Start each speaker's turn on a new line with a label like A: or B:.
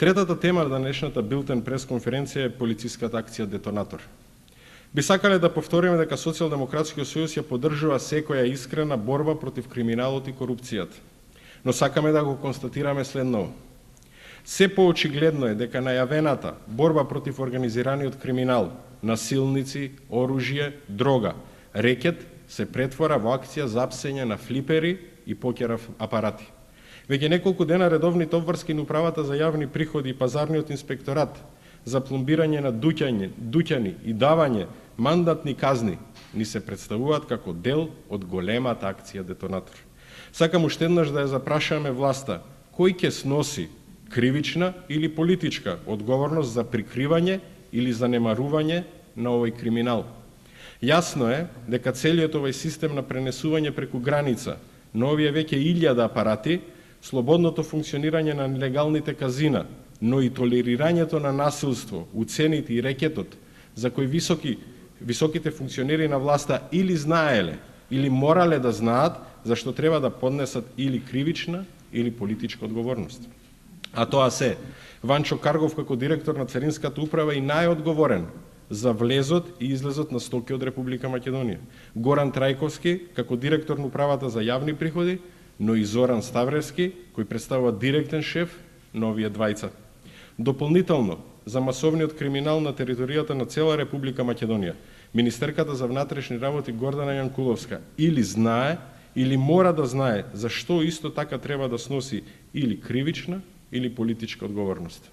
A: Третата тема на денешната билтен пресконференција е полициската акција Детонатор. Би сакале да повториме дека Социјалдемократскиот сојуз ја поддржува секоја искрена борба против криминалот и корупцијата. Но сакаме да го констатираме следново. Се поочигледно е дека најавената борба против организираниот криминал, насилници, оружје, дрога, рекет се претвора во акција за апсење на флипери и покер апарати. Веќе неколку дена редовните обврски на Управата за јавни приходи и Пазарниот инспекторат за пломбирање на дуќани и давање мандатни казни ни се представуваат како дел од големата акција Детонатор. Сакам уште еднаш да ја запрашаме власта, кој ќе сноси кривична или политичка одговорност за прикривање или занемарување на овој криминал. Јасно е дека целиот овој систем на пренесување преку граница на овие веќе 1000 апарати, слободното функционирање на нелегалните казина, но и толерирањето на насилство, уцените и рекетот, за кои високите функционери на власта или знаеле, или морале да знаат, зашто треба да поднесат или кривична, или политичка одговорност. А тоа се Ванчо Каргов како директор на Царинската управа и најодговорен за влезот и излезот на стоки од Република Македонија, Горан Трајковски како директор на Управата за јавни приходи, но и Зоран Ставревски, кој представува директен шеф на овие двајца. Дополнително, за масовниот криминал на територијата на цела Република Македонија, Министерката за внатрешни работи Гордана Јанкуловска или знае, или мора да знае зашто исто така треба да сноси или кривична, или политичка одговорност.